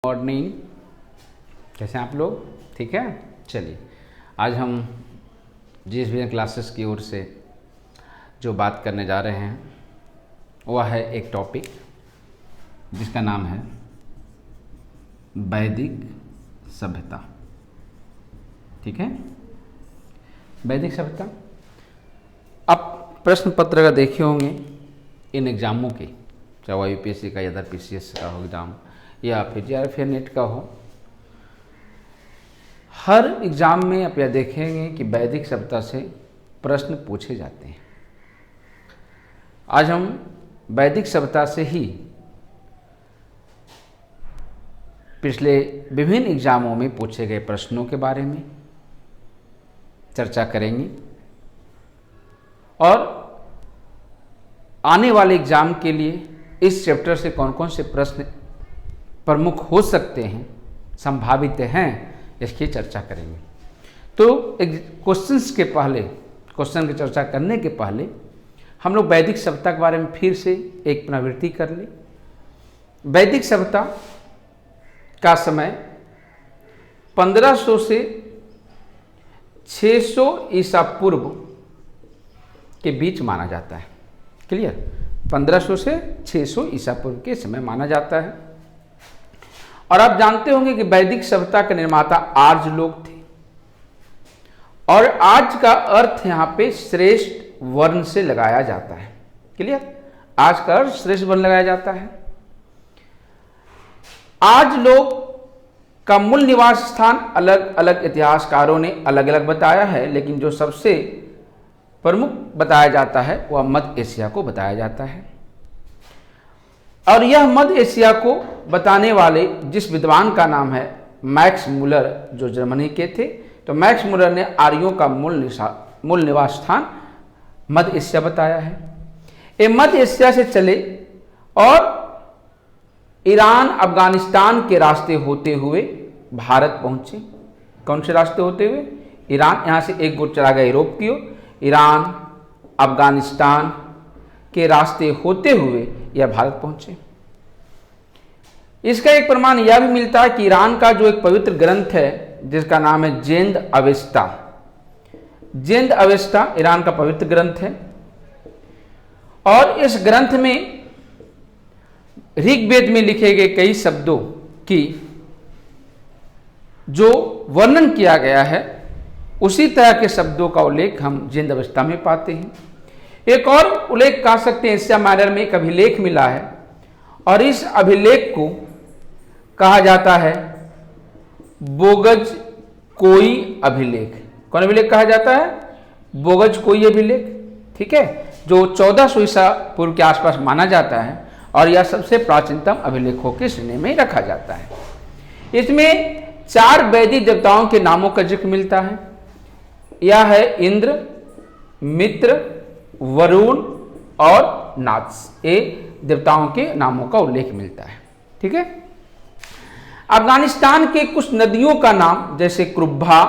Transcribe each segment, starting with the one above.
Morning. कैसे हैं आप लोग? ठीक है। चलिए, आज हम GSVN क्लासेस की ओर से जो बात करने जा रहे हैं वह है एक टॉपिक जिसका नाम है वैदिक सभ्यता। ठीक है, वैदिक सभ्यता। आप प्रश्न पत्र का देखे होंगे इन एग्ज़ामों के, चाहे वह UPSC का या अदर PCS का हो एग्ज़ाम या फिर JRF या नेट का हो। हर एग्ज़ाम में आप यह देखेंगे कि वैदिक सभ्यता से प्रश्न पूछे जाते हैं। आज हम वैदिक सभ्यता से ही पिछले विभिन्न एग्ज़ामों में पूछे गए प्रश्नों के बारे में चर्चा करेंगे और आने वाले एग्ज़ाम के लिए इस चैप्टर से कौन कौन से प्रश्न प्रमुख हो सकते हैं, संभावित हैं, इसकी चर्चा करेंगे। तो क्वेश्चंस के पहले, क्वेश्चन की चर्चा करने के पहले हम लोग वैदिक सभ्यता के बारे में फिर से एक पुनरावृत्ति कर लें। वैदिक सभ्यता का समय 1500 से 600 ईसा पूर्व के बीच माना जाता है। क्लियर? 1500 से 600 ईसा पूर्व के समय माना जाता है। और आप जानते होंगे कि वैदिक सभ्यता के निर्माता आर्य लोग थे और आज का अर्थ यहाँ पे श्रेष्ठ वर्ण से लगाया जाता है। क्लियर? आज का अर्थ श्रेष्ठ वर्ण लगाया जाता है। आज लोग का मूल निवास स्थान अलग अलग इतिहासकारों ने अलग अलग बताया है, लेकिन जो सबसे प्रमुख बताया जाता है वह मध्य एशिया को बताया जाता है। और यह मध्य एशिया को बताने वाले जिस विद्वान का नाम है मैक्स मुलर, जो जर्मनी के थे, तो मैक्स मुलर ने आर्यों का मूल निवास स्थान मध्य एशिया बताया है। ये मध्य एशिया से चले और ईरान अफगानिस्तान के रास्ते होते हुए भारत पहुंचे। कौन से रास्ते होते हुए? ईरान, यहाँ से एक गुट चला गया यूरोप की ओर, ईरान अफगानिस्तान के रास्ते होते हुए यह भारत पहुंचे। इसका एक प्रमाण यह भी मिलता है कि ईरान का जो एक पवित्र ग्रंथ है जिसका नाम है जेंद अवेस्ता, जेंद अवेस्ता ईरान का पवित्र ग्रंथ है। और इस ग्रंथ में ऋग्वेद में लिखे गए कई शब्दों की जो वर्णन किया गया है उसी तरह के शब्दों का उल्लेख हम जेंद अवेस्ता में पाते हैं। एक और उल्लेख कह सकते हैं, एशिया माइनर में एक अभिलेख मिला है और इस अभिलेख को कहा जाता है बोगज कोई अभिलेख। कौन अभिलेख कहा जाता है? बोगज कोई अभिलेख। ठीक है, जो 1400 ईसा पूर्व के आसपास माना जाता है और यह सबसे प्राचीनतम अभिलेखों की श्रेणी में रखा जाता है। इसमें 4 वैदिक देवताओं के नामों का जिक्र मिलता है। यह है इंद्र, मित्र, वरुण और नाथ। ये देवताओं के नामों का उल्लेख मिलता है। ठीक है। अफगानिस्तान के कुछ नदियों का नाम जैसे क्रुब्भा,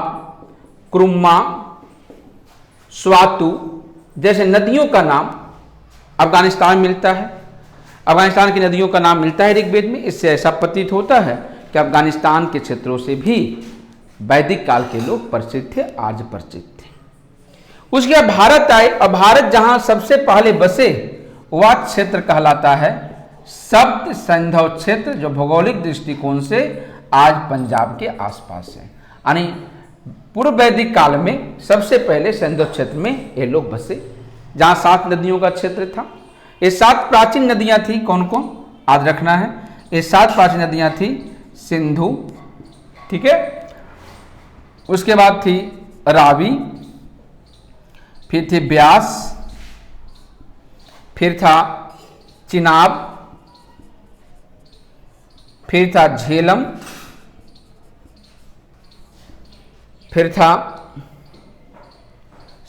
क्रुम्मा, स्वातु जैसे नदियों का नाम अफगानिस्तान में मिलता है। अफगानिस्तान की नदियों का नाम मिलता है ऋग्वेद में। इससे ऐसा प्रतीत होता है कि अफगानिस्तान के क्षेत्रों से भी वैदिक काल के लोग परिचित थे, आज परिचित थे। उसके बाद भारत आए और भारत जहां सबसे पहले बसे वह क्षेत्र कहलाता है सप्त सैंधव क्षेत्र, जो भौगोलिक दृष्टिकोण से आज पंजाब के आसपास है। यानी पूर्व वैदिक काल में सबसे पहले सैंधव क्षेत्र में ये लोग बसे, जहां 7 नदियों का क्षेत्र था। ये 7 प्राचीन नदियां थी। कौन कौन? याद रखना है, ये 7 प्राचीन नदियां थी। सिंधु, ठीक है, उसके बाद थी रावी, फिर थी ब्यास, फिर था चिनाब, फिर था झेलम, फिर था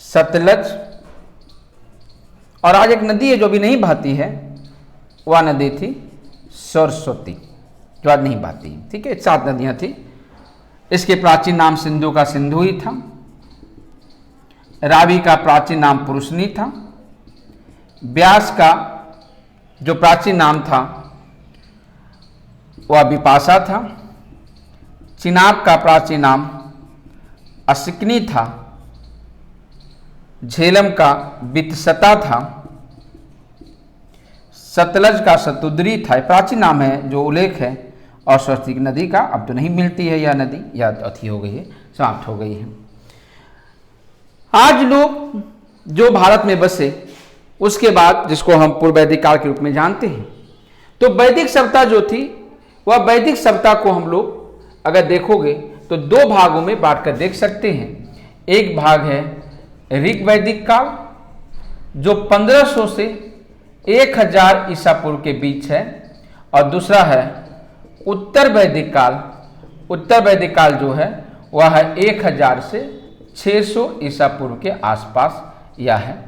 सतलज, और आज एक नदी है जो भी नहीं बहती है, वह नदी थी सरस्वती, जो आज नहीं बहती। ठीक है, 7 नदियां थी। इसके प्राचीन नाम सिंधु का सिंधु ही था। रावी का प्राचीन नाम पुरुषनी था। ब्यास का जो प्राचीन नाम था वह विपाशा था। चिनाब का प्राचीन नाम असिकनी था। झेलम का बितसता था। सतलज का सतुद्री था। प्राचीन नाम है जो उल्लेख है। और सरस्वती नदी का अब तो नहीं मिलती है यह नदी, या अथी हो गई है, समाप्त हो गई है। आज लोग जो भारत में बसे उसके बाद, जिसको हम पूर्व वैदिक काल के रूप में जानते हैं, तो वैदिक सभ्यता जो थी वह वैदिक सभ्यता को हम लोग अगर देखोगे तो दो भागों में बांटकर देख सकते हैं। एक भाग है ऋग वैदिक काल जो 1500 से 1000 ईसा पूर्व के बीच है, और दूसरा है उत्तर वैदिक काल। उत्तर वैदिक काल जो है वह है 1000 से 600 ईसा पूर्व के आसपास यह है।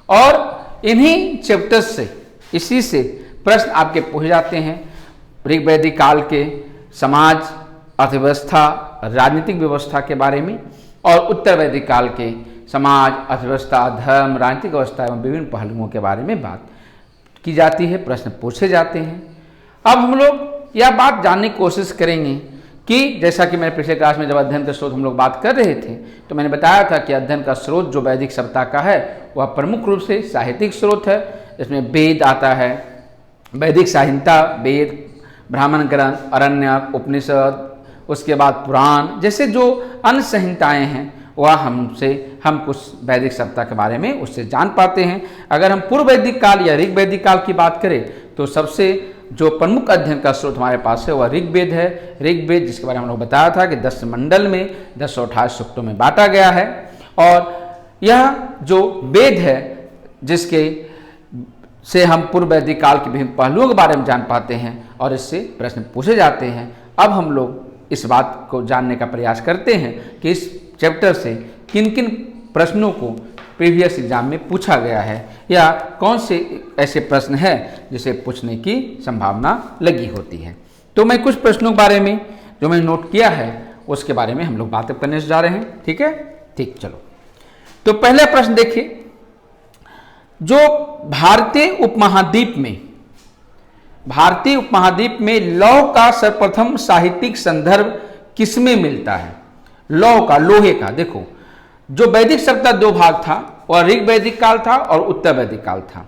और इन्हीं चैप्टर्स से, इसी से प्रश्न आपके पूछे जाते हैं ऋग वैदिक काल के समाज, अर्थव्यवस्था, राजनीतिक व्यवस्था के बारे में, और उत्तर वैदिक काल के समाज, अर्थव्यवस्था, धर्म, राजनीतिक व्यवस्था एवं विभिन्न पहलुओं के बारे में बात की जाती है, प्रश्न पूछे जाते हैं। अब हम लोग यह बात जानने की कोशिश करेंगे कि जैसा कि मैंने पिछले क्लास में जब अध्ययन का स्रोत हम लोग बात कर रहे थे तो मैंने बताया था कि अध्ययन का स्रोत जो वैदिक सभ्यता का है वह प्रमुख रूप से साहित्यिक स्रोत है। इसमें वेद आता है, वैदिक संहिता, वेद, ब्राह्मण ग्रंथ, अरण्यक, उपनिषद, उसके बाद पुराण जैसे जो अन्य संहिताएँ हैं वह हम कुछ वैदिक सभ्यता के बारे में उससे जान पाते हैं। अगर हम पूर्व वैदिक काल या ऋग वैदिक काल की बात करें तो सबसे जो प्रमुख अध्ययन का स्रोत हमारे पास है वह ऋग्वेद है। ऋग्वेद जिसके बारे में हम लोग बताया था कि 10 मंडल में 1028 सूक्तों में बांटा गया है, और यह जो वेद है जिसके से हम पूर्व वैदिक काल के विभिन्न पहलुओं के बारे में जान पाते हैं और इससे प्रश्न पूछे जाते हैं। अब हम लोग इस बात को जानने का प्रयास करते हैं कि इस चैप्टर से किन किन प्रश्नों को प्रीवियस एग्जाम में पूछा गया है या कौन से ऐसे प्रश्न हैं जिसे पूछने की संभावना लगी होती है। तो मैं कुछ प्रश्नों के बारे में जो मैंने नोट किया है उसके बारे में हम लोग बातें करने जा रहे हैं। ठीक है, ठीक, चलो। तो पहला प्रश्न देखिए, जो भारतीय उपमहाद्वीप में लौह का सर्वप्रथम साहित्यिक संदर्भ किसमें मिलता है? लौह का, लोहे का। देखो, जो वैदिक सभ्यता दो भाग था वह ऋग वैदिक काल था और उत्तर वैदिक काल था।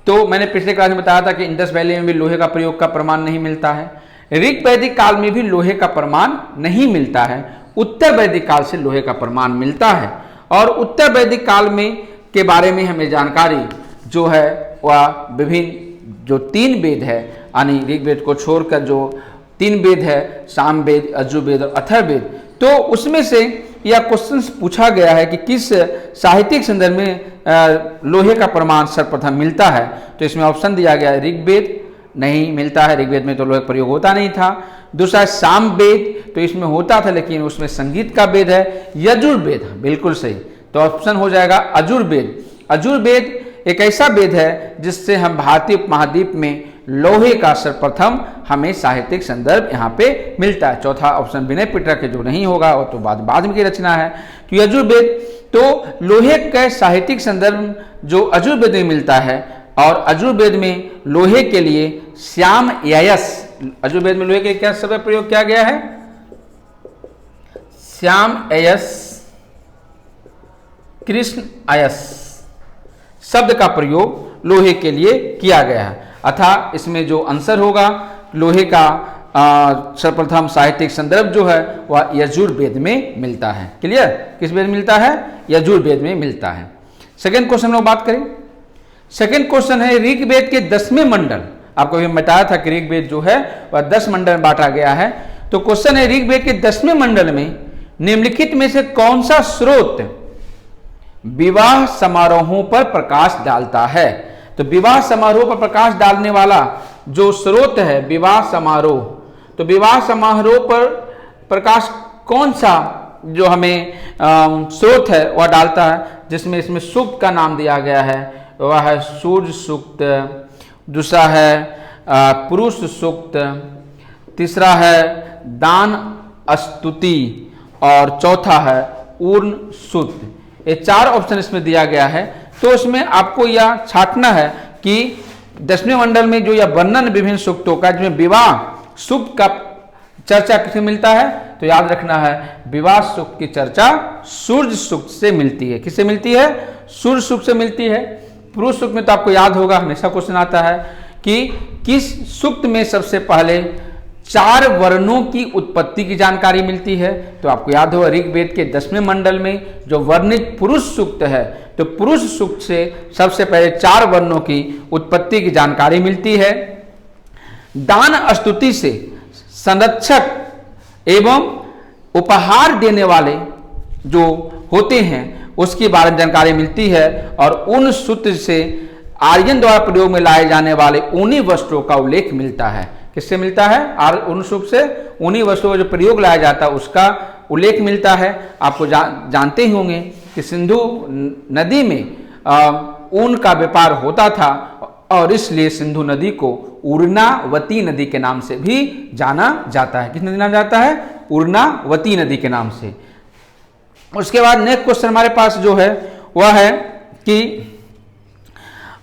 तो मैंने पिछले क्लास में बताया था कि इंडस वैली में भी लोहे का प्रयोग का प्रमाण नहीं मिलता है। ऋग वैदिक काल में भी लोहे का प्रमाण नहीं मिलता है। उत्तर वैदिक काल से लोहे का प्रमाण मिलता है, और उत्तर वैदिक काल में के बारे में हमें जानकारी जो है वह विभिन्न जो 3 वेद है, यानी ऋग्वेद को छोड़कर जो 3 वेद है, सामवेद, यजुर्वेद और अथर्ववेद, तो उसमें से यह क्वेश्चन पूछा गया है कि किस साहित्यिक संदर्भ में लोहे का प्रमाण सर्वप्रथम मिलता है। तो इसमें ऑप्शन दिया गया है ऋग्वेद, नहीं मिलता है, ऋग्वेद में तो लोहे का प्रयोग होता नहीं था। दूसरा है सामवेद, तो इसमें होता था लेकिन उसमें संगीत का वेद है। यजुर्वेद, बिल्कुल सही, तो ऑप्शन हो जाएगा अजुर्वेद। अजुर्वेद एक ऐसा वेद है जिससे हम भारतीय उपमहाद्वीप में लोहे का सर्वप्रथम हमें साहित्यिक संदर्भ यहाँ पे मिलता है। चौथा ऑप्शन विनय पिटक के जो नहीं होगा वो तो बाद में की रचना है। तो यजुर्वेद, तो लोहे का साहित्यिक संदर्भ जो अजुर्वेद में मिलता है, और अजुर्वेद में लोहे के लिए श्याम ययस, अजुर्वेद में लोहे के क्या शब्द प्रयोग किया गया है? श्याम ययस, कृष्ण अयस शब्द का प्रयोग लोहे के लिए किया गया है। अतः इसमें जो आंसर होगा लोहे का सर्वप्रथम साहित्यिक संदर्भ जो है वह यजुर्वेद में मिलता है। क्लियर? किस वेद में मिलता है? यजुर्वेद में मिलता है। सेकेंड क्वेश्चन में बात करें। सेकेंड क्वेश्चन है ऋग्वेद के 10वें मंडल। आपको भी बताया था कि ऋग्वेद जो है वह 10 मंडल में बांटा गया है। तो क्वेश्चन है ऋग्वेद के 10वें मंडल में निम्नलिखित में से कौन सा स्रोत विवाह समारोहों पर प्रकाश डालता है? तो विवाह समारोह पर प्रकाश डालने वाला जो स्रोत है विवाह समारोह, तो विवाह समारोह पर प्रकाश कौन सा जो हमें स्रोत है वह डालता है, जिसमें इसमें सूक्त का नाम दिया गया है वह है सूर्य सूक्त, दूसरा है पुरुष सूक्त, तीसरा है दान स्तुति और चौथा है ऊर्ण सूक्त। ये 4 ऑप्शन इसमें दिया गया है। तो उसमें आपको यह छांटना है कि 10वें मंडल में जो यह वर्णन विभिन्न सूक्तों का जिसमें विवाह सूक्त का चर्चा किससे मिलता है? तो याद रखना है, विवाह सूक्त की चर्चा सूर्य सूक्त से मिलती है। किससे मिलती है? सूर्य सूक्त से मिलती है। पुरुष सूक्त में तो आपको याद होगा, हमेशा क्वेश्चन आता है कि किस सूक्त में सबसे पहले 4 वर्णों की उत्पत्ति की जानकारी मिलती है? तो आपको याद होगा ऋग्वेद के 10वें मंडल में जो वर्णित पुरुष सूक्त है, तो पुरुष सूक्त से सबसे पहले 4 वर्णों की उत्पत्ति की जानकारी मिलती है। दान स्तुति से संरक्षक एवं उपहार देने वाले जो होते हैं उसके बारे में जानकारी मिलती है, और उन सूत्र से आर्यन द्वारा प्रयोग में लाए जाने वाले ऊनी वस्त्रों का उल्लेख मिलता है। किससे मिलता है? उन सूत्र से ऊनी वस्त्रों का जो प्रयोग लाया जाता है उसका उल्लेख मिलता है। आपको जानते ही होंगे कि सिंधु नदी में ऊन का व्यापार होता था, और इसलिए सिंधु नदी को उर्नावती नदी के नाम से भी जाना जाता है। किस नदी नाम जाता है? उर्नावती नदी के नाम से। उसके बाद नेक्स्ट क्वेश्चन हमारे पास जो है वह है कि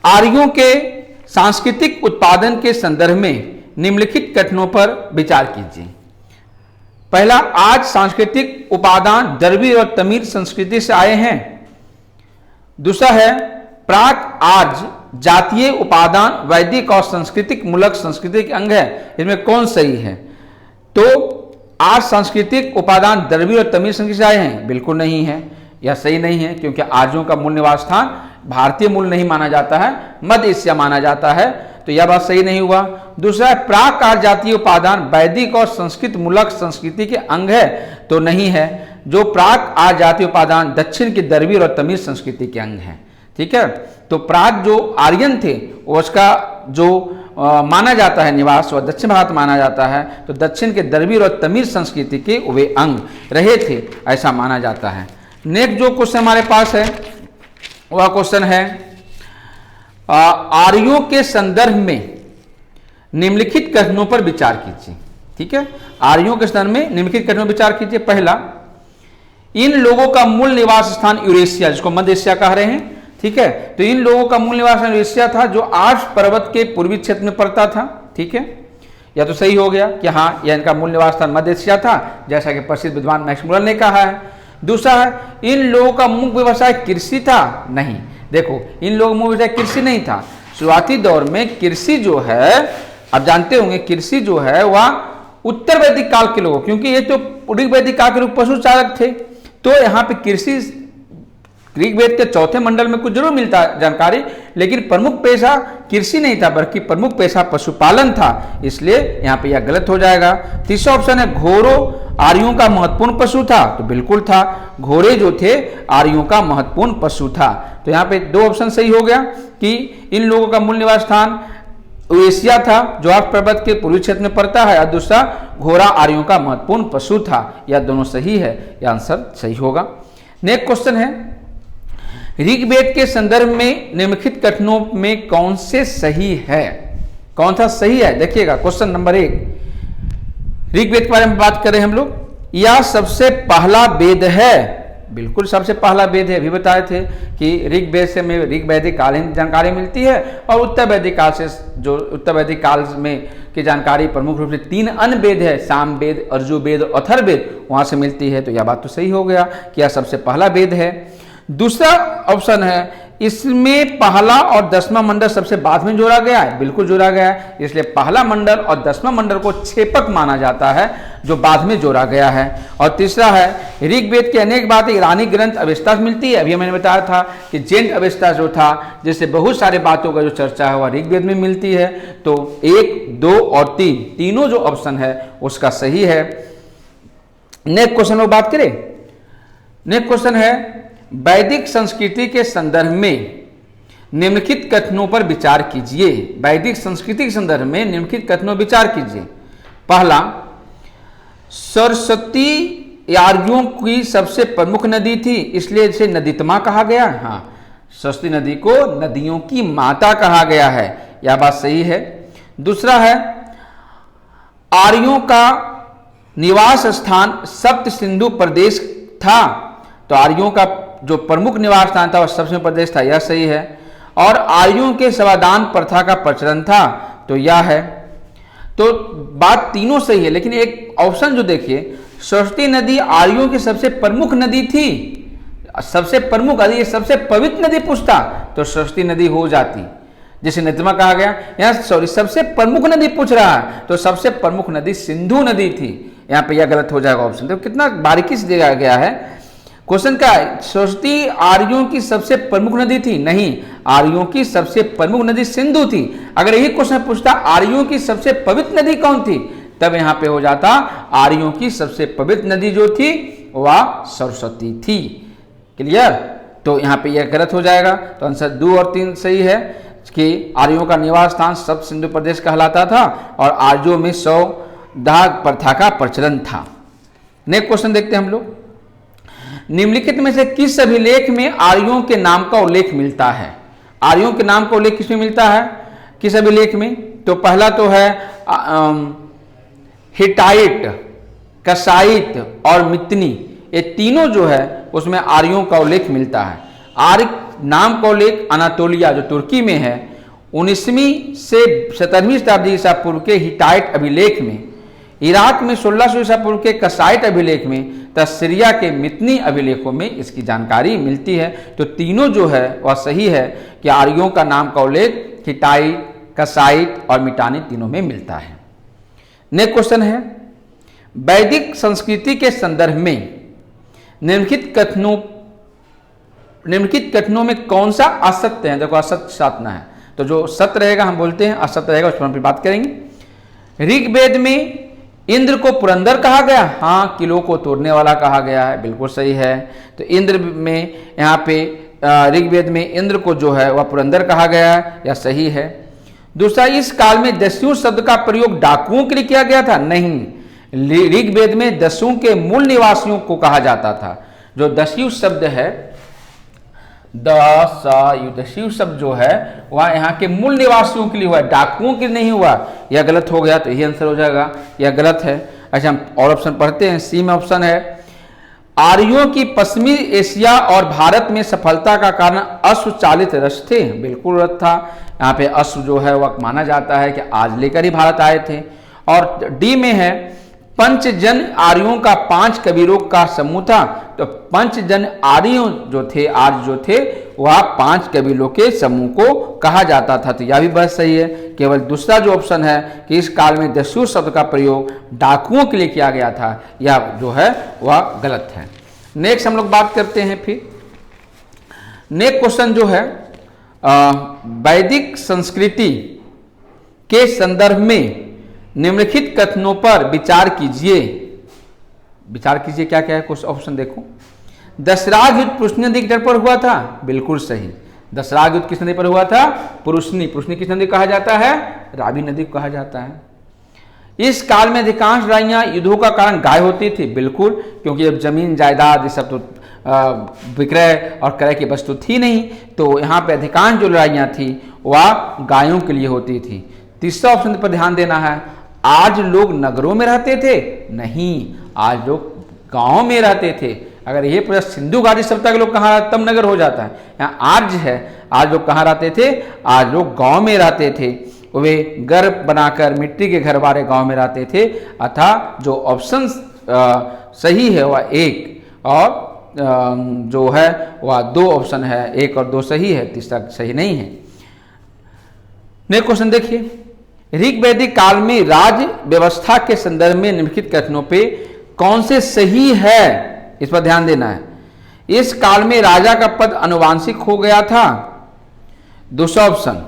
आर्यों के सांस्कृतिक उत्पादन के संदर्भ में निम्नलिखित कथनों पर विचार कीजिए। पहला, आज सांस्कृतिक उपादान द्रविड़ और तमिल संस्कृति से आए हैं। दूसरा है, प्राक आर्य जातीय उपादान वैदिक और सांस्कृतिक मूलक संस्कृति के अंग है। इसमें कौन सही है? तो आज सांस्कृतिक उपादान द्रविड़ और तमिल संस्कृति से आए हैं, बिल्कुल नहीं है, यह सही नहीं है, क्योंकि आर्यों का मूल निवास स्थान भारतीय मूल नहीं माना जाता है, मध्य एशिया माना जाता है, तो यह बात सही नहीं हुआ। दूसरा है, प्राक आर्य जातीय उपादान वैदिक और संस्कृत मूलक संस्कृति के अंग है, तो नहीं है। जो प्राक आर्य जातीय उपादान दक्षिण की द्रविड़ और तमिल संस्कृति के अंग है। ठीक है, तो प्राक जो आर्यन थे उसका जो माना जाता है निवास, वह दक्षिण भारत माना जाता है, तो दक्षिण के द्रविड़ और तमिल संस्कृति के वे अंग रहे थे, ऐसा माना जाता है। नेक्स्ट जो क्वेश्चन हमारे पास है वह क्वेश्चन है, आर्यों के संदर्भ में निम्नलिखित कथनों पर विचार कीजिए। ठीक है, आर्यों के संदर्भ में निम्नलिखित कथनों पर विचार कीजिए। पहला, इन लोगों का मूल निवास स्थान यूरेशिया, जिसको मध्य एशिया कह रहे हैं। ठीक है, तो इन लोगों का मूल निवास स्थान यूरेशिया था, जो आल्प्स पर्वत के पूर्वी क्षेत्र में पड़ता था। ठीक है, यह तो सही हो गया कि हाँ, यह इनका मूल निवास स्थान मध्य एशिया था, जैसा कि प्रसिद्ध विद्वान मैक्स मुलर ने कहा है। दूसरा है, इन लोगों का मुख्य व्यवसाय कृषि था। नहीं, देखो, इन लोगों का मुख्य व्यवसाय कृषि नहीं था। शुरुआती दौर में कृषि जो है, आप जानते होंगे, कृषि जो है वह उत्तर वैदिक काल के लोग, क्योंकि ये तो ऋग्वैदिक काल के लोग पशुचारक थे, तो यहाँ पे कृषि ऋग्वेद के 4थे मंडल में कुछ जरूर मिलता है जानकारी, लेकिन प्रमुख पेशा कृषि नहीं था, बल्कि प्रमुख पेशा पशुपालन था, इसलिए यहाँ पे यह गलत हो जाएगा। तीसरा ऑप्शन है, घोड़ों आर्यों का महत्वपूर्ण पशु था, तो बिल्कुल था, घोड़े जो थे आर्यों का महत्वपूर्ण पशु था। तो यहाँ पे 2 ऑप्शन सही हो गया कि इन लोगों का मूल निवास स्थान यूरेशिया था, जो आल्प्स पर्वत के पूर्वी क्षेत्र में पड़ता है, और दूसरा घोड़ा आर्यों का महत्वपूर्ण पशु था। यह दोनों सही है, यह आंसर सही होगा। नेक्स्ट क्वेश्चन है, ऋग्वेद के संदर्भ में निम्नलिखित कथनों में कौन से सही है? कौन सा सही है? देखिएगा, क्वेश्चन नंबर 1, ऋग्वेद के बारे में बात करें हम लोग। यह सबसे पहला वेद है, बिल्कुल सबसे पहला वेद है। अभी बताए थे कि ऋग्वेद से हमें ऋग्वैदिक कालीन जानकारी मिलती है, और उत्तर वैदिक काल से, जो उत्तर वैदिक काल में की जानकारी प्रमुख रूप से 3 अन्य वेद है, साम वेद, अर्जुवेद और अथर्ववेद, वहां से मिलती है। तो यह बात तो सही हो गया कि यह सबसे पहला वेद है। दूसरा ऑप्शन है, इसमें पहला और 10वां मंडल सबसे बाद में जोड़ा गया है, बिल्कुल जोड़ा गया है, इसलिए पहला मंडल और 10वां मंडल को क्षेपक माना जाता है, जो बाद में जोड़ा गया है। और तीसरा है, ऋग्वेद की अनेक बातें ईरानी ग्रंथ अवेस्ता से मिलती है। अभी मैंने बताया था कि जेंट अवेस्ता जो था, जिससे बहुत सारे बातों का जो चर्चा है वह ऋग्वेद में मिलती है। तो 1, 2 और 3 तीनों जो ऑप्शन है उसका सही है। नेक्स्ट क्वेश्चन को बात करें। नेक्स्ट क्वेश्चन है, वैदिक संस्कृति के संदर्भ में निम्नलिखित कथनों पर विचार कीजिए। वैदिक संस्कृति के संदर्भ में निम्नलिखित कथनों पर विचार कीजिए। पहला, सरस्वती आर्यों की सबसे प्रमुख नदी थी, इसलिए इसे नदीतमा कहा गया। हाँ, सरस्वती नदी को नदियों की माता कहा गया है, यह बात सही है। दूसरा है, आर्यों का निवास स्थान सप्त सिंधु प्रदेश था, तो आर्यों का जो प्रमुख निवास स्थान था वह सप्त सिंधु प्रदेश था, यह सही है। और आर्यों के सवादान प्रथा का प्रचलन था, तो यह है। तो बात तीनों सही है, लेकिन एक ऑप्शन जो देखिए, सरस्वती नदी आर्यों की सबसे प्रमुख नदी थी, सबसे प्रमुख नदी, सबसे पवित्र नदी पूछता तो सरस्वती नदी हो जाती, जिसे नेत्रमा कहा गया। यहाँ सॉरी, सबसे प्रमुख नदी पूछ रहा है तो सबसे प्रमुख नदी सिंधु नदी थी, यहाँ पे यह गलत हो जाएगा ऑप्शन। तो कितना बारीकी से दिया गया है क्वेश्चन का। सरस्वती आर्यों की सबसे प्रमुख नदी थी, नहीं, आर्यों की सबसे प्रमुख नदी सिंधु थी। अगर यही क्वेश्चन पूछता आर्यों की सबसे पवित्र नदी कौन थी, तब यहाँ पे हो जाता आर्यों की सबसे पवित्र नदी जो थी वह सरस्वती थी। क्लियर? तो यहाँ पे यह गलत हो जाएगा। तो आंसर 2 और 3 सही है कि आर्यों का निवास स्थान सप्त सिंधु प्रदेश कहलाता था और आर्यों में 100 दाह प्रथा का प्रचलन था। नेक्स्ट क्वेश्चन देखते हैं हम लोग। निम्नलिखित में से किस अभिलेख में आर्यों के नाम का उल्लेख मिलता है? आर्यों के नाम का उल्लेख किसमें मिलता है, किस अभिलेख में? तो पहला तो है हिटाइट, कसाइट और मितनी, ये तीनों जो है उसमें आर्यों का उल्लेख मिलता है। आर्य नाम का उल्लेख अनातोलिया जो तुर्की में है 19वीं से 17वीं शताब्दी ईसा पूर्व के हिटाइट अभिलेख में, इराक में 1600 ईसा पूर्व के कसाइट अभिलेख में, तथा सीरिया के मितनी अभिलेखों में इसकी जानकारी मिलती है। तो तीनों जो है वह सही है कि आर्यों का नाम का उल्लेख हिटाइट, कसाइट और मिटानी तीनों में मिलता है। नेक्स्ट क्वेश्चन है, वैदिक संस्कृति के संदर्भ में निम्नलिखित कथनों में कौन सा असत्य है? देखो असत्य साधना है, तो जो सत्य रहेगा हम बोलते हैं, असत्य रहेगा उस पर हम बात करेंगे। ऋग्वेद में इंद्र को पुरंदर कहा गया, हाँ, किलों को तोड़ने वाला कहा गया है, बिल्कुल सही है। तो इंद्र में यहाँ पे ऋग्वेद में इंद्र को जो है वह पुरंदर कहा गया है, यह सही है। दूसरा, इस काल में दस्यु शब्द का प्रयोग डाकुओं के लिए किया गया था, नहीं, ऋग्वेद में दस्युओं के मूल निवासियों को कहा जाता था। जो दस्यु शब्द है, दस्यु शब्द जो है वह यहाँ के मूल निवासियों के लिए हुआ, डाकुओं के लिए नहीं हुआ। यह गलत हो गया, तो यही आंसर हो जाएगा, यह गलत है। अच्छा, हम और ऑप्शन पढ़ते हैं। सी में ऑप्शन है, आर्यों की पश्चिमी एशिया और भारत में सफलता का कारण अश्व चालित रथ थे, बिल्कुल रथ था। यहाँ पे अश्व जो है वह माना जाता है कि आज लेकर ही भारत आए थे। और डी में है, पंचजन आर्यों का 5 कबीलों का समूह था। तो पंचजन आर्यों जो थे, आर्य जो थे, वह 5 कबीलों के समूह को कहा जाता था। तो यह भी बात सही है। केवल दूसरा जो ऑप्शन है कि इस काल में दस्यु शब्द का प्रयोग डाकुओं के लिए किया गया था, यह जो है वह गलत है। नेक्स्ट हम लोग बात करते हैं फिर। नेक्स्ट क्वेश्चन जो है, वैदिक संस्कृति के संदर्भ में निम्नलिखित कथनों पर विचार कीजिए। विचार कीजिए क्या क्या है, कुछ ऑप्शन देखो। दशराग युद्ध पुरुषनी नदी के तट पर हुआ था, बिल्कुल सही। दशराग युद्ध किस नदी पर हुआ था? पुरुषनी। पुरुषनी किस नदी कहा जाता है? रावी नदी को कहा जाता है। इस काल में अधिकांश लड़ाइयां युद्धों का कारण गाय होती थी, बिल्कुल, क्योंकि अब जमीन जायदाद ये सब तो विक्रय और क्रय की वस्तु थी नहीं, तो यहाँ पे अधिकांश जो लड़ाइयाँ थी वह गायों के लिए होती थी। तीसरा ऑप्शन पर ध्यान देना है, आज लोग नगरों में रहते थे, नहीं, आज लोग गांवों में रहते थे। अगर ये पूरा सिंधु घाटी सभ्यता के लोग कहाँ, तब नगर हो जाता है। यहाँ आज है, आज लोग कहाँ रहते थे? आज लोग गांव में रहते थे। वे घर बनाकर मिट्टी के घर वाले गांव में रहते थे। अतः जो ऑप्शन सही है वह 1 और जो है वह 2 ऑप्शन है, 1 और 2 सही है, तीसरा सही नहीं है। नेक्स्ट क्वेश्चन देखिए, ऋग्वैदिक काल में राज व्यवस्था के संदर्भ में निम्नलिखित कथनों पे कौन से सही है, इस पर ध्यान देना है। इस काल में राजा का पद अनुवांशिक हो गया था। दूसरा ऑप्शन,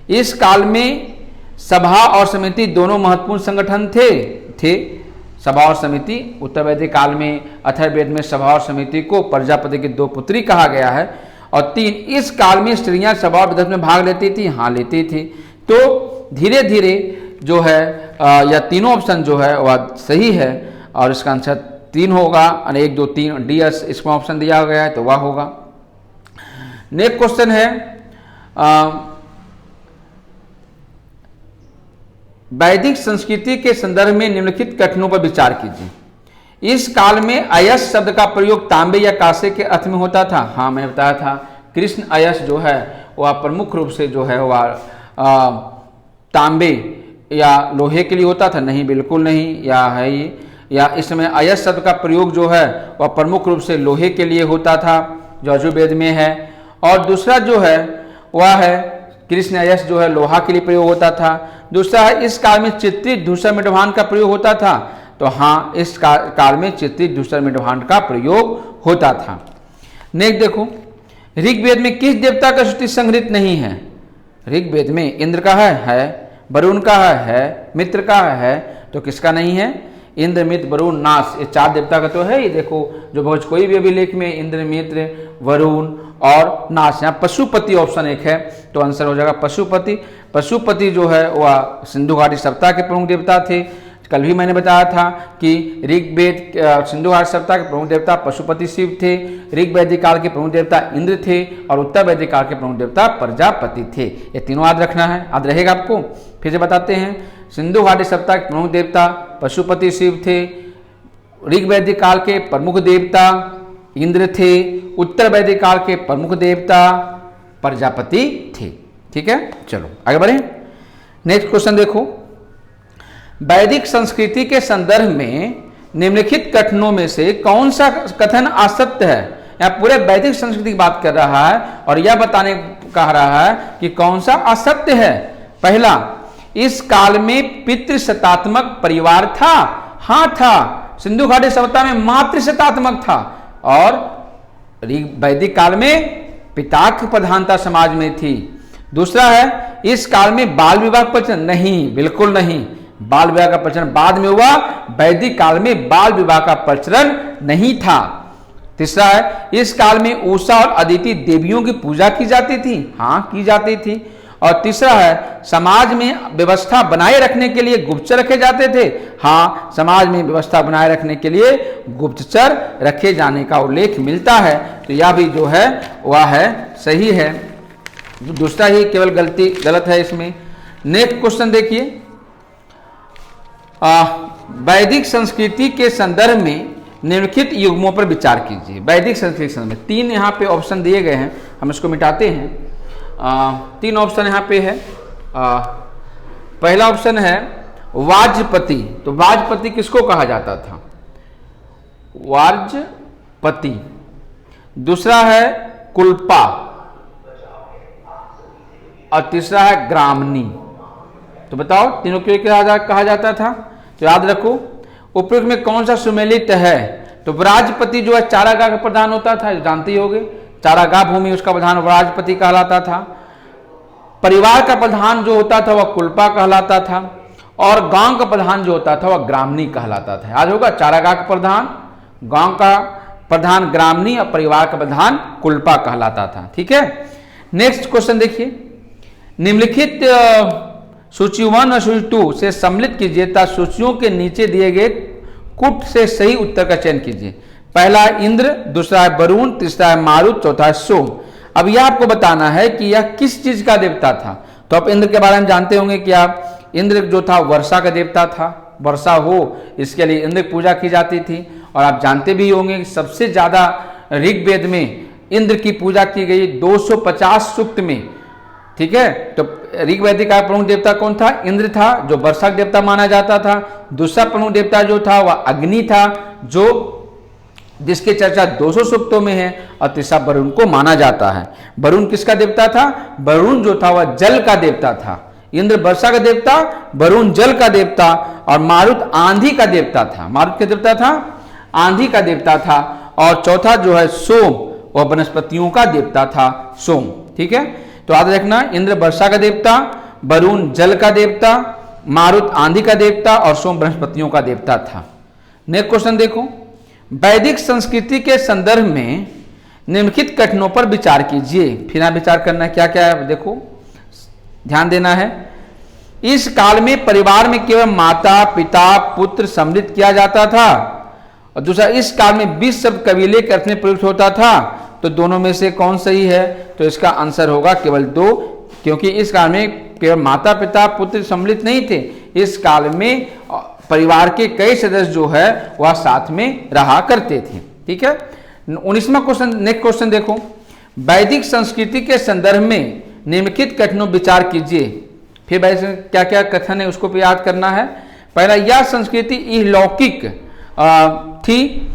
इस काल में सभा और समिति दोनों महत्वपूर्ण संगठन थे। सभा और समिति, उत्तर वैदिक काल में अथर्ववेद में सभा और समिति को प्रजापति की 2 पुत्री कहा गया है। और 3, इस काल में स्त्रियां सभा और विधि में भाग लेती थी, हाँ लेती थी। तो धीरे धीरे जो है या तीनों ऑप्शन जो है वह सही है और इसका आंसर 3 होगा। 1, 2, 3 डी इसको ऑप्शन दिया गया है तो वह होगा। नेक्स्ट क्वेश्चन है, वैदिक संस्कृति के संदर्भ में निम्नलिखित कथनों पर विचार कीजिए। इस काल में अयस शब्द का प्रयोग तांबे या कांसे के अर्थ में होता था, हाँ मैंने बताया था। कृष्ण अयस जो है वह प्रमुख रूप से जो है वह तांबे या लोहे के लिए होता था? नहीं, बिल्कुल नहीं। या है ये, या इस समय अयस शब्द का प्रयोग जो है वह प्रमुख रूप से लोहे के लिए होता था, जो यजुर्वेद में है। और दूसरा जो है वह है कृष्ण अयस जो है लोहा के लिए प्रयोग होता था। दूसरा है इस काल में चित्रित धूसर मेढभांड का प्रयोग होता था। तो हाँ, इस काल में चित्रित धूसर मेढभांड का प्रयोग होता था। नेक्स्ट देखो, ऋग्वेद में किस देवता का स्तुति संग्रहित नहीं है? ऋग्वेद में इंद्र का है, वरुण का है, मित्र का है, तो किसका नहीं है? इंद्र, मित्र, वरुण, नास, ये 4 देवता का तो है ही। देखो जो बहुत कोई भी अभिलेख में इंद्र, मित्र, वरुण और नास, यहाँ पशुपति ऑप्शन 1 है, तो आंसर हो जाएगा पशुपति। पशुपति जो है वह सिंधु घाटी सप्ताह के प्रमुख देवता थे। कल भी मैंने बताया था कि ऋग्वेद सिंधु घाटी सप्ताह के प्रमुख देवता पशुपति शिव थे, ऋग्वैदिक काल के प्रमुख देवता इंद्र थे और उत्तर वैदिक काल के प्रमुख देवता प्रजापति थे। ये तीनों याद रखना है, याद रहेगा आपको। फिर से बताते हैं, सिंधु घाटी सप्ताह के प्रमुख देवता पशुपति शिव थे, ऋग्वैदिक काल के प्रमुख देवता इंद्र थे, उत्तर वैदिक काल के प्रमुख देवता प्रजापति थे। ठीक है, चलो आगे बढ़े। नेक्स्ट क्वेश्चन देखो, वैदिक संस्कृति के संदर्भ में निम्नलिखित कथनों में से कौन सा कथन असत्य है? यहाँ पूरे वैदिक संस्कृति की बात कर रहा है और यह बताने कह रहा है कि कौन सा असत्य है। पहला, इस काल में पितृशतात्मक परिवार था। हाँ था, सिंधु घाटी सभ्यता में मातृशतात्मक था और वैदिक काल में पिता की प्रधानता समाज में थी। दूसरा है, इस काल में बाल विवाह का प्रचलन नहीं, बिल्कुल नहीं। बाल विवाह का प्रचलन बाद में हुआ, वैदिक काल में बाल विवाह का प्रचलन नहीं था। तीसरा है, इस काल में उषा और अदिति देवियों की पूजा की जाती थी। हाँ, की जाती थी। और तीसरा है, समाज में व्यवस्था बनाए रखने के लिए गुप्तचर रखे जाते थे। हाँ, समाज में व्यवस्था बनाए रखने के लिए गुप्तचर रखे जाने का उल्लेख मिलता है। तो यह भी जो है वह है सही है, दूसरा ही केवल गलत है इसमें। नेक्स्ट क्वेश्चन देखिए, वैदिक संस्कृति के संदर्भ में निम्नलिखित युग्मों पर विचार कीजिए। वैदिक संस्कृति के संदर्भ में 3 यहाँ पे ऑप्शन दिए गए हैं, हम इसको मिटाते हैं। 3 ऑप्शन यहाँ पे है। पहला ऑप्शन है वाजपति। तो वाजपति किसको कहा जाता था? वाजपति। दूसरा है कुल्पा और तीसरा है ग्रामनी। तो बताओ तीनों क्यों कहा जाता था? तो याद रखो, उपयुक्त में कौन सा सुमेलित है? तो व्राजपति जो है चारागाह का प्रधान होता था, जानते ही होंगे। चारागाह भूमि उसका प्रधान व्राजपति कहलाता था। परिवार का प्रधान जो होता था वह कुल्पा कहलाता था और गांव का प्रधान जो होता था वह ग्रामनी कहलाता था। याद होगा, चारागाह का प्रधान, गांव का प्रधान ग्रामनी और परिवार का प्रधान कुल्पा कहलाता था। ठीक है, नेक्स्ट क्वेश्चन देखिए, निम्नलिखित सूची 1 और सूची 2 से सम्मिलित कीजिए तथा सूचियों के नीचे दिए गए कुट से सही उत्तर का चयन कीजिए। पहला है इंद्र, दूसरा है वरुण, तीसरा है मारुत, चौथा है सोम। अब यह आपको बताना है कि यह किस चीज का देवता था। तो आप इंद्र के बारे में जानते होंगे कि आप इंद्र जो था वर्षा का देवता था, वर्षा हो इसके लिए इंद्र की पूजा की जाती थी। और आप जानते भी होंगे कि सबसे ज्यादा ऋग्वेद में इंद्र की पूजा की गई 250 सूक्त में। ठीक है, तो ऋग्वैदिक का प्रमुख देवता कौन था? इंद्र था, जो वर्षा का देवता माना जाता था। दूसरा प्रमुख देवता जो था वह अग्नि था, जो जिसकी चर्चा 200 सूक्तों में है। और तीसरा वरुण को माना जाता है। वरुण किसका देवता था? वरुण जो था वह जल का देवता था। इंद्र वर्षा का देवता, वरुण जल का देवता और मारुत आंधी का देवता था। मारुत का देवता था, आंधी का देवता था। और चौथा जो है सोम, वह वनस्पतियों का देवता था, सोम। ठीक है, तो याद रखना, इंद्र वर्षा का देवता, वरुण जल का देवता, मारुत आंधी का देवता और सोम वनस्पतियों का देवता था। नेक्स्ट क्वेश्चन देखो, वैदिक संस्कृति के संदर्भ में निम्नलिखित कथनों पर विचार कीजिए। फिर यहाँ विचार करना है, क्या क्या है देखो, ध्यान देना है। इस काल में परिवार में केवल माता, पिता, पुत्र सम्मिलित किया जाता था। और दूसरा, इस काल में 20 शब्द कबीले के अर्थ में प्रयुक्त होता था। तो दोनों में से कौन सही है? तो इसका आंसर होगा केवल 2, क्योंकि इस काल में केवल माता, पिता, पुत्र सम्मिलित नहीं थे। इस काल में परिवार के कई सदस्य जो है वह साथ में रहा करते थे। ठीक है, 19वां क्वेश्चन, नेक्स्ट क्वेश्चन देखो, वैदिक संस्कृति के संदर्भ में निम्नलिखित कथनों विचार कीजिए। फिर भाई क्या क्या कथन है उसको भी याद करना है। पहला, यह संस्कृति इहलौकिक थी।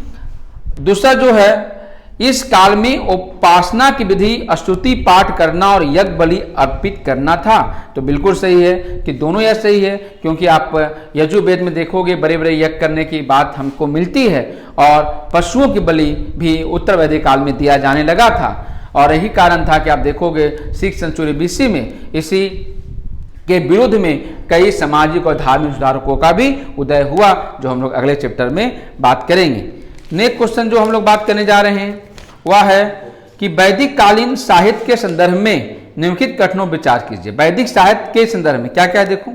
दूसरा जो है, इस काल में उपासना की विधि स्तुति पाठ करना और यज्ञ बलि अर्पित करना था। तो बिल्कुल सही है कि दोनों यह सही है, क्योंकि आप यजुर्वेद में देखोगे बड़े बड़े यज्ञ करने की बात हमको मिलती है और पशुओं की बलि भी उत्तर वैदिक काल में दिया जाने लगा था। और यही कारण था कि आप देखोगे 6th सेंचुरी BC में इसी के विरुद्ध में कई सामाजिक और धार्मिक सुधारकों का भी उदय हुआ, जो हम लोग अगले चैप्टर में बात करेंगे। नेक्स्ट क्वेश्चन जो हम लोग बात करने जा रहे हैं वह है कि वैदिक कालीन साहित्य के संदर्भ में निम्नलिखित कथनों विचार कीजिए। वैदिक साहित्य के संदर्भ में क्या क्या है देखो।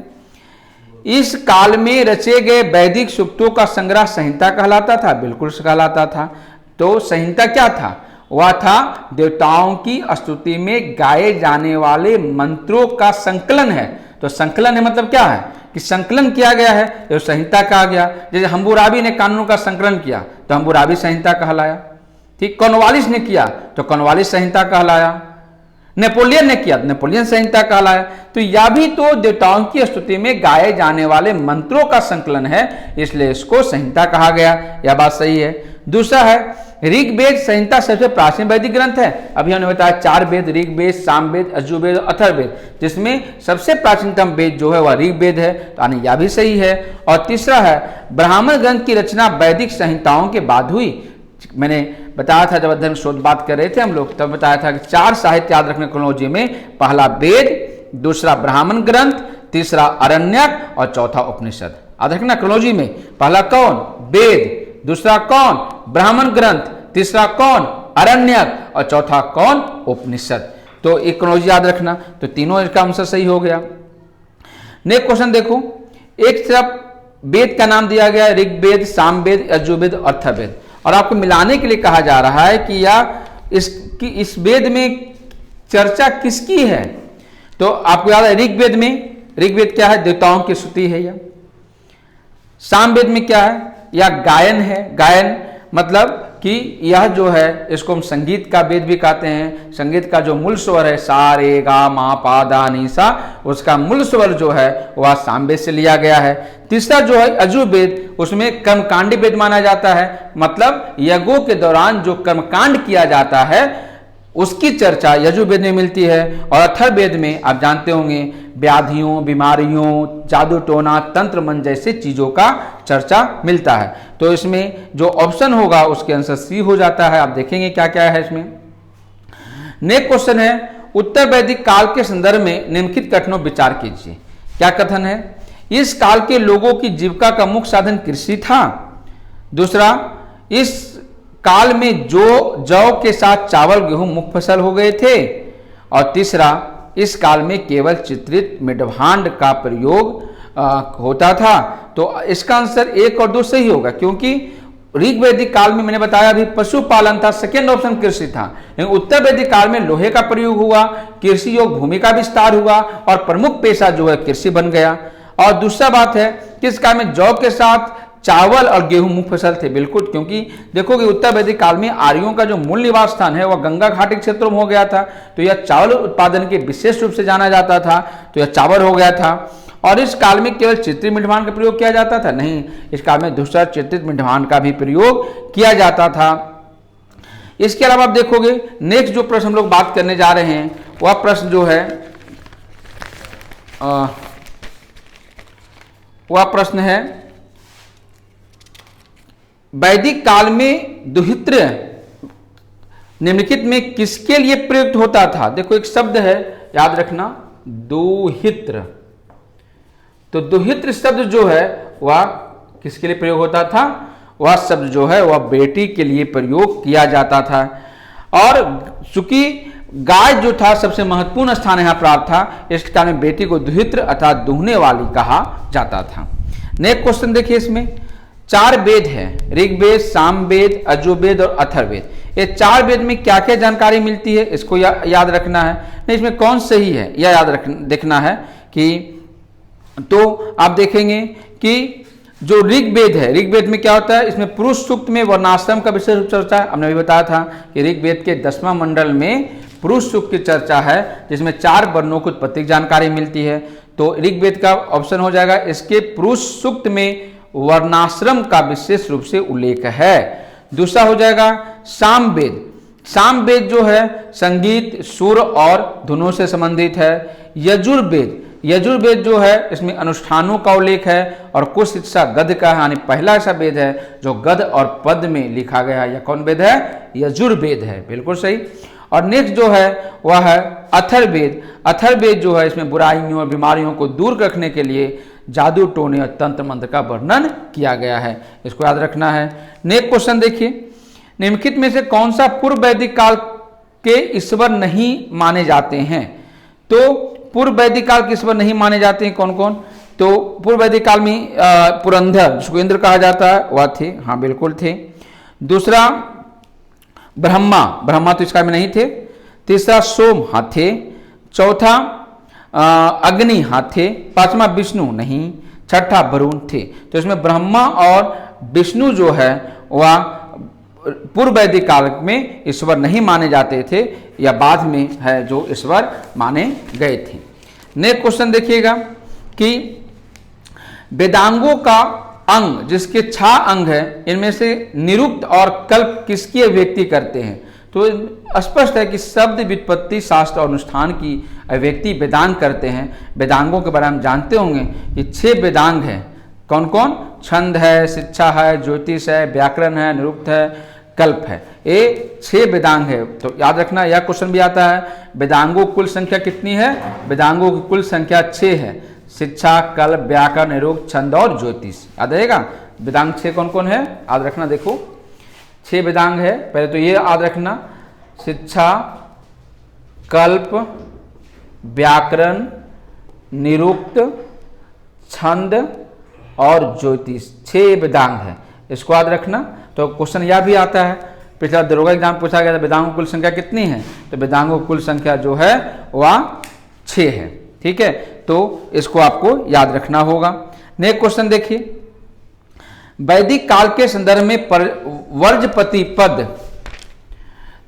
इस काल में रचे गए वैदिक सूक्तों का संग्रह संहिता कहलाता था। बिल्कुल कहलाता था। तो संहिता क्या था? वह था देवताओं की स्तुति में गाए जाने वाले मंत्रों का संकलन है। तो संकलन है मतलब क्या है कि संकलन किया गया है, तो संहिता कहा गया। जैसे हम्बुराबी ने कानून का संकलन किया तो हम्बुराबी संहिता कहलाया। ठीक, कॉर्नवालिस ने किया तो कॉर्नवालिस संहिता कहलाया। नेपोलियन ने किया तो नेपोलियन संहिता कहलाया। तो यह भी तो देवताओं की स्तुति में गाए जाने वाले मंत्रों का संकलन है, इसलिए इसको संहिता कहा गया। यह बात सही है। दूसरा है, ऋग्वेद संहिता सबसे प्राचीन वैदिक ग्रंथ है। अभी हमने बताया 4 वेद, ऋग्वेद, सामवेद, यजुर्वेद और अथर्ववेद, जिसमें सबसे प्राचीनतम वेद जो है वह ऋग्वेद है। तो यानी यह भी सही है। और तीसरा है, ब्राह्मण ग्रंथ की रचना वैदिक संहिताओं के बाद हुई। मैंने बताया था जब अध्ययन शोध बात कर रहे थे हम लोग, तब बताया था कि 4 साहित्य याद रखने क्रोनोलॉजी में, पहला वेद, दूसरा ब्राह्मण ग्रंथ, तीसरा अरण्यक और चौथा उपनिषद। याद रखना क्रोनोलॉजी में, पहला कौन? वेद, दूसरा कौन? ब्राह्मण ग्रंथ, तीसरा कौन? अरण्यक और चौथा कौन? उपनिषद। तो एक क्रोनोलॉजी याद रखना। तो तीनों इसका आंसर सही हो गया। नेक्स्ट क्वेश्चन देखो। एक तरफ वेद का नाम दिया गया ऋग्वेद, सामवेद, यजुर्वेद, अथर्ववेद, और आपको मिलाने के लिए कहा जा रहा है कि इस वेद में चर्चा किसकी है। तो आपको याद है ऋग्वेद में, ऋग्वेद क्या है? देवताओं की स्तुति है। यह सामवेद में क्या है? या गायन है। गायन मतलब कि यह जो है इसको हम संगीत का वेद भी कहते हैं। संगीत का जो मूल स्वर है सा रे गा मा पा दा नी सा, उसका मूल स्वर जो है वह सामवेद से लिया गया है। तीसरा जो है यजुर्वेद, उसमें कर्मकांडी वेद माना जाता है। मतलब यज्ञों के दौरान जो कर्मकांड किया जाता है उसकी चर्चा यजुर्वेद में मिलती है। और अथर्ववेद में आप जानते होंगे व्याधियों, बीमारियों, जादू टोना, तंत्र मन जैसे चीजों का चर्चा मिलता है। तो इसमें जो ऑप्शन होगा उसके आंसर सी हो जाता है। आप देखेंगे क्या क्या है इसमें। नेक्स्ट क्वेश्चन है, उत्तर वैदिक काल के संदर्भ में निम्नलिखित कथनों विचार कीजिए। क्या कथन है? इस काल के लोगों की जीविका का मुख्य साधन कृषि था। दूसरा, इस काल में जौ के साथ चावल गेहूं मुख्य फसल हो गए थे। और तीसरा, इस काल में केवल चित्रित मेढभांड का प्रयोग होता था। तो इसका आंसर 1 और 2 सही होगा, क्योंकि ऋग्वैदिक काल में मैंने बताया अभी पशुपालन था, सेकेंड ऑप्शन कृषि था। लेकिन उत्तर वैदिक काल में लोहे का प्रयोग हुआ, कृषि योग भूमि का विस्तार हुआ और प्रमुख पेशा जो है कृषि बन गया। और दूसरा बात है कि इस काल में जौ के साथ चावल और गेहूं मुख्य फसल थे। बिल्कुल, क्योंकि देखोगे उत्तर वैदिक काल में आर्यों का जो मूल निवास स्थान है वह गंगा घाट के क्षेत्रों में हो गया था। तो यह चावल उत्पादन के विशेष रूप से जाना जाता था। तो यह चावल हो गया था। और इस काल में केवल चित्रित मेढभांड का प्रयोग किया जाता था? नहीं, इस काल में दूसरा चित्रित मेढभांड का भी प्रयोग किया जाता था। इसके अलावा आप देखोगे नेक्स्ट जो प्रश्न हम लोग बात करने जा रहे हैं वह प्रश्न जो है वह प्रश्न है, वैदिक काल में दुहित्र निम्नलिखित में किसके लिए प्रयुक्त होता था? देखो एक शब्द है, याद रखना, दुहित्र। तो दुहित्र शब्द जो है वह किसके लिए प्रयोग होता था? वह शब्द जो है वह बेटी के लिए प्रयोग किया जाता था। और चूंकि गाय जो था सबसे महत्वपूर्ण स्थान यहाँ प्राप्त था, इस कारण बेटी को दुहित्र अर्थात दुहने वाली कहा जाता था। नेक्स्ट क्वेश्चन देखिए, इसमें 4 वेद है, ऋग्वेद, सामवेद, यजुर्वेद और अथर्ववेद। ये 4 वेद में क्या क्या जानकारी मिलती है इसको याद रखना है। नहीं, इसमें कौन सही है यह याद देखना है। कि तो आप देखेंगे कि जो ऋग्वेद है, ऋग्वेद में क्या होता है, इसमें पुरुष सूक्त में वर्णाश्रम का विशेष रूप चर्चा है। हमने भी बताया था कि ऋग्वेद के 10वां मंडल में पुरुष सूक्त की चर्चा है जिसमें 4 वर्णों की उत्पत्ति की जानकारी मिलती है। तो ऋग्वेद का ऑप्शन हो जाएगा। इसके पुरुष सूक्त में वर्णाश्रम का विशेष रूप से उल्लेख है। दूसरा हो जाएगा सामवेद। सामवेद जो है संगीत, सुर और धुनों से संबंधित है। यजुर्वेद, यजुर्वेद जो है इसमें अनुष्ठानों का उल्लेख है और कुछ हिस्सा गद्य का है, यानी पहला ऐसा वेद है जो गद्य और पद्य में लिखा गया है। यह कौन वेद है? यजुर्वेद है, बिल्कुल सही। और नेक्स्ट जो है वह है अथर्ववेद। अथर्ववेद जो है इसमें बुराइयों और बीमारियों को दूर रखने के लिए जादू टोने और तंत्र मंत्र का वर्णन किया गया है, इसको याद रखना है। नेक्स्ट क्वेश्चन देखिए, निम्नलिखित में से कौन सा पूर्व वैदिक काल के ईश्वर नहीं माने जाते हैं? तो पूर्व वैदिक काल के ईश्वर नहीं माने जाते हैं कौन कौन? तो पूर्व वैदिक काल में पुरंदर जिसको इंद्र कहा जाता है वह थे, हाँ बिल्कुल थे। दूसरा ब्रह्मा, ब्रह्मा तो इस काल में नहीं थे। तीसरा सोम, हाँ थे। चौथा अग्नि, हाँ थे। पांचवा विष्णु, नहीं। छठा वरुण थे। तो इसमें ब्रह्मा और विष्णु जो है वह पूर्व वैदिक काल में ईश्वर नहीं माने जाते थे, या बाद में है जो ईश्वर माने गए थे। नेक्स्ट क्वेश्चन देखिएगा कि वेदांगों का अंग जिसके 6 अंग है, इनमें से निरुक्त और कल्प किसकी अभिव्यक्ति करते हैं? तो स्पष्ट है कि शब्द व्युत्पत्ति, शास्त्र और अनुष्ठान की अभिव्यक्ति वेदांग करते हैं। वेदांगों के बारे में जानते होंगे कि 6 वेदांग हैं। कौन कौन? छंद है, शिक्षा है, ज्योतिष है, व्याकरण है, निरुक्त है, कल्प है। ये 6 वेदांग है। तो याद रखना, यह क्वेश्चन भी आता है, वेदांगों की कुल संख्या कितनी है? वेदांगों की कुल संख्या 6 है। शिक्षा, कल्प, व्याकरण, निरुक्त, छंद और ज्योतिष। याद रहेगा वेदांग 6 कौन कौन है? याद रखना, देखो 6 वेदांग है। पहले तो ये याद रखना, शिक्षा, कल्प, व्याकरण, निरुक्त, छंद और ज्योतिष, 6 वेदांग है। इसको याद रखना। तो क्वेश्चन यह भी आता है, पिछला दरोगा एग्जाम पूछा गया था वेदांगों की कुल संख्या कितनी है? तो वेदांगों की कुल संख्या जो है वह 6 है। ठीक है, तो इसको आपको याद रखना होगा। नेक्स्ट क्वेश्चन देखिए, वैदिक काल के संदर्भ में वर्जपति पद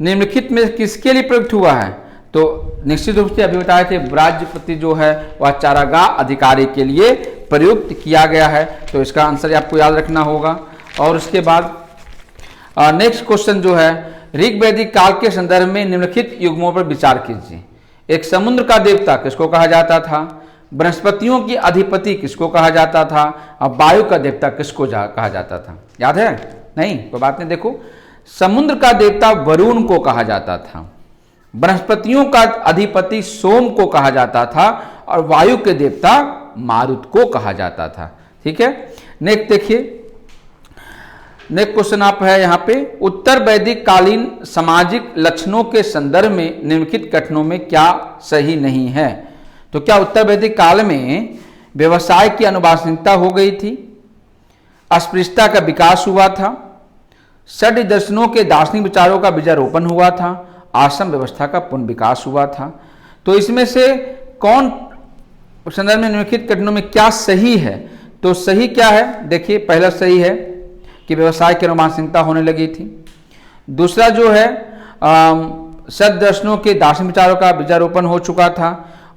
निम्नलिखित में किसके लिए प्रयुक्त हुआ है? तो निश्चित रूप से अभी बताए थे व्राजपति जो है वह चारागाह अधिकारी के लिए प्रयुक्त किया गया है। तो इसका आंसर आपको याद रखना होगा। और उसके बाद नेक्स्ट क्वेश्चन जो है, ऋग वैदिक काल के संदर्भ में निम्नलिखित युग्मों पर विचार कीजिए। एक समुद्र का देवता किसको कहा जाता था? वनस्पतियों की अधिपति किसको कहा जाता था? और वायु का देवता किसको कहा जाता था? याद है? नहीं, कोई बात नहीं। देखो, समुद्र का देवता वरुण को कहा जाता था, वनस्पतियों का अधिपति सोम को कहा जाता था और वायु के देवता मारुत को कहा जाता था। ठीक है, नेक्स्ट देखिए, नेक्स्ट क्वेश्चन आप है यहाँ पे, उत्तर वैदिक कालीन सामाजिक लक्षणों के संदर्भ में निम्नलिखित कथनों में क्या सही नहीं है? तो क्या उत्तर वैदिक काल में व्यवसाय की अनुवांशिकता हो गई थी? अस्पृश्यता का विकास हुआ था? षड दर्शनों के दार्शनिक विचारों का बीजारोपण हुआ था? आश्रम व्यवस्था का पुनर्विकास हुआ था? तो इसमें से कौन संदर्भ में निम्नलिखित कथनों में क्या सही है? तो सही क्या है? देखिए, पहला सही है कि व्यवसाय की अनुवांशिकता होने लगी थी। दूसरा जो है षड दर्शनों के दार्शनिक विचारों का बीजारोपण हो चुका था।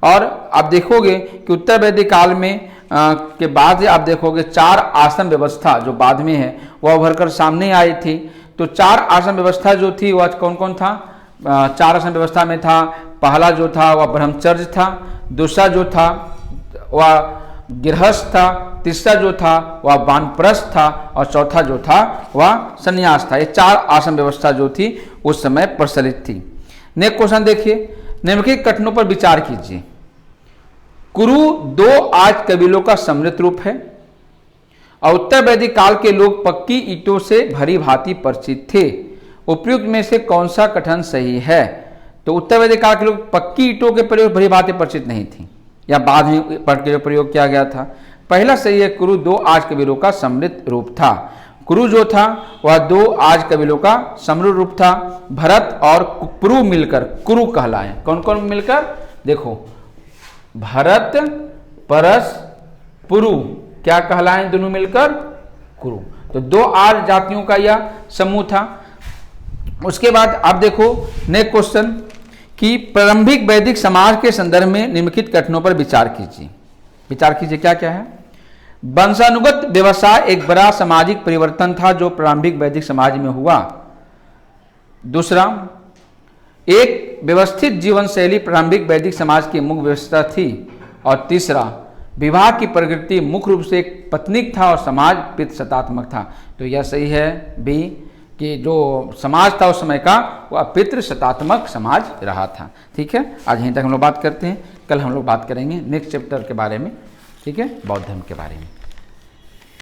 और आप देखोगे कि उत्तर वैदिक काल में के बाद आप देखोगे 4 आश्रम व्यवस्था जो बाद में है वह उभरकर सामने आई थी। तो 4 आश्रम व्यवस्था जो थी वह कौन कौन था? 4 आश्रम व्यवस्था में था, पहला जो था वह ब्रह्मचर्य था, दूसरा जो था वह गृहस्थ था, तीसरा जो था वह वानप्रस्थ था और चौथा जो था वह संन्यास था। ये 4 आश्रम व्यवस्था जो थी उस समय प्रचलित थी। नेक्स्ट क्वेश्चन देखिए, निम्नलिखित कथनों पर विचार कीजिए। कुरु 2 आज कबीलों का सम्मिलित रूप है और उत्तर वैदिक काल के लोग पक्की ईंटों से भरी भांति परिचित थे। उपयुक्त में से कौन सा कथन सही है? तो उत्तर वैदिक काल के लोग पक्की ईंटों के प्रयोग भरी भांति परिचित नहीं थी, या बाद में प्रयोग किया गया था। पहला सही है, कुरु 2 आज कबीलों का सम्मिलित रूप था। कुरु जो था वह 2 आज कबीलों का सम्मिलित रूप था। भरत और कुरु मिलकर कुरु कहलाए। कौन कौन मिलकर? देखो, भरत परस पुरु क्या कहलाए? दोनों मिलकर कुरु। तो 2 आज जातियों का यह समूह था। उसके बाद आप देखो नेक्स्ट क्वेश्चन कि प्रारंभिक वैदिक समाज के संदर्भ में निम्नलिखित कथनों पर विचार कीजिए। विचार कीजिए क्या क्या है। वंशानुगत व्यवसाय एक बड़ा सामाजिक परिवर्तन था जो प्रारंभिक वैदिक समाज में हुआ। दूसरा, एक व्यवस्थित जीवन शैली प्रारंभिक वैदिक समाज की मुख्य व्यवस्था थी। और तीसरा, विवाह की प्रकृति मुख्य रूप से एक पत्नीक था और समाज पितृसत्तात्मक था। तो यह सही है बी, कि जो समाज था उस समय का वह पितृसत्तात्मक समाज रहा था। ठीक है, आज यहीं तक हम लोग बात करते हैं। कल हम लोग बात करेंगे नेक्स्ट चैप्टर के बारे में। ठीक है, बौद्ध धर्म के बारे में।